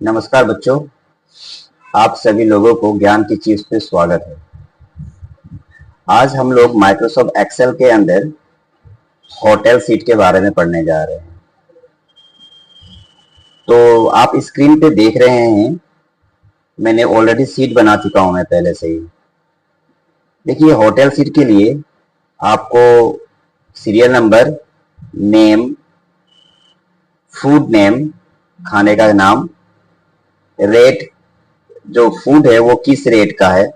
नमस्कार बच्चों, आप सभी लोगों को ज्ञान की चीज पे स्वागत है। आज हम लोग माइक्रोसॉफ्ट एक्सेल के अंदर होटल सीट के बारे में पढ़ने जा रहे हैं। तो आप स्क्रीन पे देख रहे हैं, मैंने ऑलरेडी सीट बना चुका हूं मैं पहले से ही। देखिए, होटल सीट के लिए आपको serial number, name, food name, खाने का नाम, रेट, जो फूड है वो किस रेट का है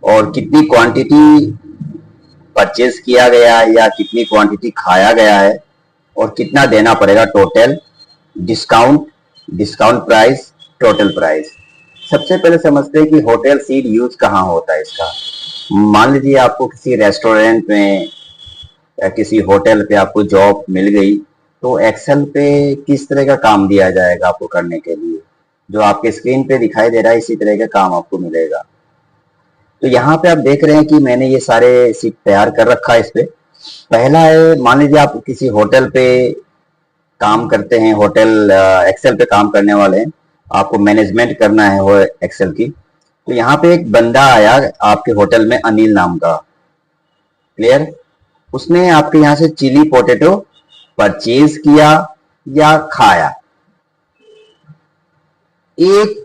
और कितनी क्वांटिटी परचेज किया गया है या कितनी क्वांटिटी खाया गया है और कितना देना पड़ेगा total, discount, discount price, total price. सबसे पहले समझते हैं कि होटल सीट यूज कहाँ होता है इसका। मान लीजिए आपको किसी रेस्टोरेंट में या किसी होटल पे आपको जॉब मिल गई, तो एक्सेल पे किस तरह का काम दिया जाएगा आपको करने के लिए। जो आपके स्क्रीन पे दिखाई दे रहा है इसी तरह का काम आपको मिलेगा। तो यहाँ पे आप देख रहे हैं कि मैंने ये सारे सीट तैयार कर रखा है। इस पे पहला है, मान लीजिए आप किसी होटल पे काम करते हैं, होटल एक्सेल पे काम करने वाले हैं, आपको मैनेजमेंट करना है वो एक्सेल की। तो यहाँ पे एक बंदा आया आपके होटल में, अनिल नाम का, क्लियर। उसने आपके यहाँ से चिली पोटैटो परचेज किया या खाया। एक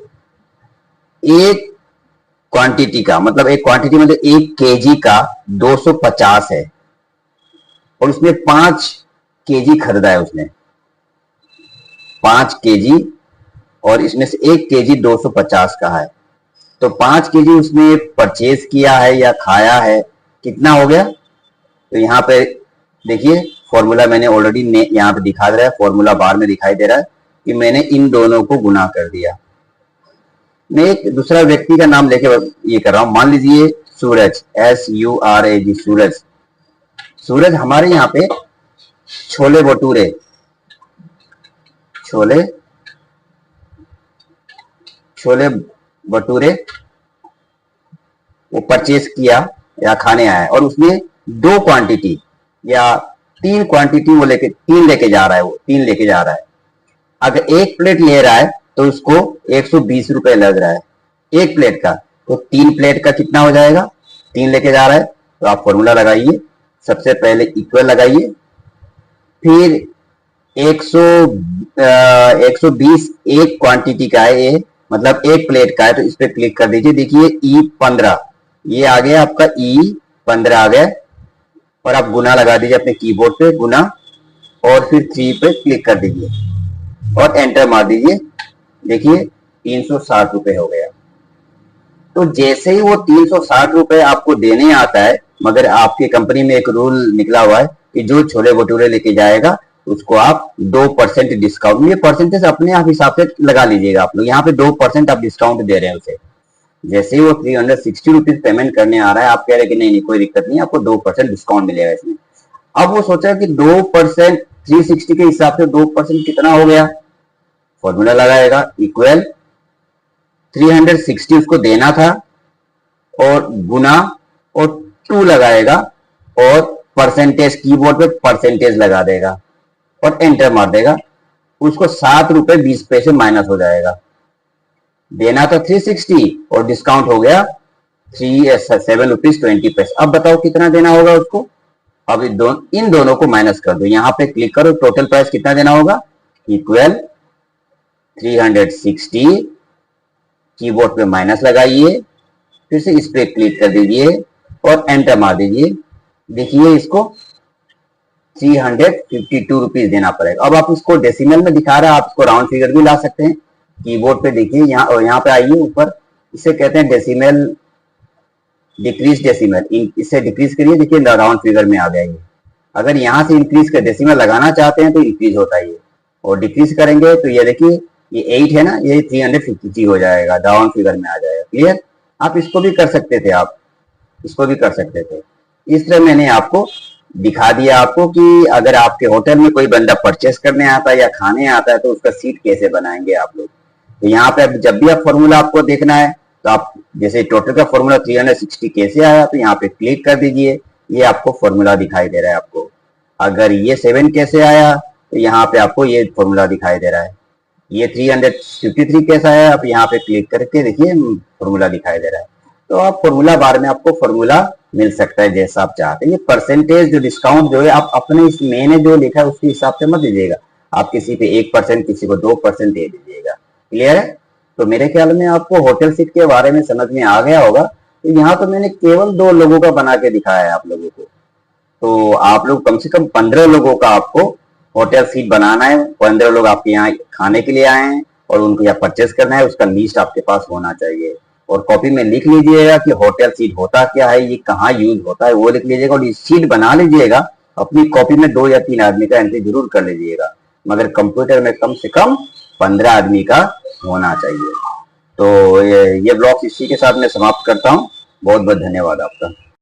क्वांटिटी का मतलब, एक क्वांटिटी मतलब 1 kg का 250 है और उसने 5 kg खरीदा है। उसने 5 kg और इसमें से 1 kg 250 का है, तो 5 kg उसने परचेज किया है या खाया है, कितना हो गया। तो यहाँ पे देखिए फॉर्मूला मैंने ऑलरेडी यहाँ पे दिखा दे रहा है, फॉर्मूला बार में दिखाई दे रहा है कि मैंने इन दोनों को गुना कर दिया। मैं एक दूसरा व्यक्ति का नाम लेके ये कर रहा हूं। मान लीजिए सूरज, SURAG, सूरज। सूरज हमारे यहाँ पे छोले भटूरे वो परचेज किया या खाने आया और उसमें 2 क्वांटिटी या 3 क्वांटिटी वो तीन लेके जा रहा है। अगर एक प्लेट ले रहा है तो उसको 120 रुपए लग रहा है एक प्लेट का, तो 3 प्लेट का कितना हो जाएगा। 3 लेके जा रहा है तो आप फॉर्मूला लगाइए। सबसे पहले इक्वल लगाइए, फिर 120 एक क्वांटिटी का है, ये मतलब एक प्लेट का है, तो इस पे क्लिक कर दीजिए। देखिए E15 ये आ गया, आपका E15 आ गया और आप गुना लगा दीजिए अपने कीबोर्ड पे, गुना, और फिर 3 पे क्लिक कर दीजिए और एंटर मार दीजिए। देखिए 360 रुपए हो गया। तो जैसे ही वो 360 रुपए आपको देने आता है, मगर आपकी कंपनी में एक रूल निकला हुआ है कि जो छोले भटूरे लेके जाएगा उसको आप 2% डिस्काउंट, ये परसेंटेज अपने आप हिसाब से लगा लीजिएगा आप लोग। यहाँ पे 2% आप डिस्काउंट दे रहे हैं उसे। जैसे ही वो 360 रुपीज पेमेंट करने आ रहा है, आप कह रहे हैं कि नहीं कोई दिक्कत नहीं, आपको 2% डिस्काउंट मिलेगा इसमें। अब वो सोचा कि 2% 360 के हिसाब से 2% कितना हो गया। फॉर्मूला लगाएगा, इक्वल 360 उसको देना था और गुना और 2 लगाएगा और परसेंटेज, कीबोर्ड पे परसेंटेज लगा देगा और एंटर मार देगा। उसको 7 रुपए 20 पैसे माइनस हो जाएगा। देना था 360 और डिस्काउंट हो गया 7 रुपीज 20 पैसे। अब बताओ कितना देना होगा उसको। अब इन दोनों को माइनस कर दो, यहाँ पे क्लिक करो, टोटल प्राइस कितना देना होगा, इक्वल 360, कीबोर्ड पे माइनस लगाइए, फिर से इस पे क्लिक कर दीजिए और एंटर मार दीजिए। देखिए इसको 352 रुपीज देना पड़ेगा। अब आप इसको डेसिमल में दिखा रहा है, आप इसको राउंड फिगर भी ला सकते हैं। कीबोर्ड पे देखिए, यहाँ पे आइए ऊपर, इसे कहते हैं डेसिमल, डिक्रीज डेसिमल, इससे डिक्रीज करिए। देखिए राउंड फिगर में आ गया ये। अगर यहाँ से इंक्रीज कर डेसिमल लगाना चाहते हैं तो इंक्रीज होता है ये, और डिक्रीज करेंगे तो ये देखिए ये 8 है ना, ये 353 हो जाएगा, राउंड फिगर में आ जाएगा। क्लियर। आप इसको भी कर सकते थे, आप इसको भी कर सकते थे। इस तरह मैंने आपको दिखा दिया आपको कि अगर आपके होटल में कोई बंदा परचेस करने आता है या खाने आता है तो उसका सीट कैसे बनाएंगे आप लोग। तो यहाँ पे जब भी आप फॉर्मूला आपको देखना है तो आप जैसे टोटल का फॉर्मूला 360 कैसे आया, तो यहाँ पे क्लिक कर दीजिए, ये आपको फॉर्मूला दिखाई दे रहा है आपको। अगर ये 7 कैसे आया, तो यहाँ पे आपको ये फॉर्मूला दिखाई दे रहा है। ये 353 कैसा है, आप यहाँ पे क्लिक करके देखिए फॉर्मूला दिखाई दे रहा है। तो आप फॉर्मूला बार में आपको फॉर्मूला मिल सकता है जैसा आप चाहते हैं। ये परसेंटेज जो डिस्काउंट जो है आप अपने इस मैंने जो लिखा है उसके हिसाब से मत दीजिएगा, आप किसी पे 1%, किसी को 2% दे दीजिएगा। क्लियर है? तो मेरे ख्याल में आपको होटल सीट के बारे में समझ में आ गया होगा। तो यहाँ तो मैंने केवल 2 लोगों का बना के दिखाया है आप लोगों को। तो आप लोग कम से कम 15 लोगों का आपको होटल सीट बनाना है। 15 लोग आपके यहाँ खाने के लिए आए हैं और उनको यहाँ परचेस करना है, उसका लिस्ट आपके पास होना चाहिए। और कॉपी में लिख लीजिएगा कि होटल सीट होता क्या है, ये कहाँ यूज होता है, वो लिख लीजिएगा। और ये सीट बना लीजिएगा अपनी कॉपी में 2 या 3 आदमी का एंट्री जरूर कर लीजिएगा, मगर कंप्यूटर में कम से कम 15 आदमी का होना चाहिए। तो ये ब्लॉग इसी के साथ मैं समाप्त करता हूँ। बहुत बहुत धन्यवाद आपका।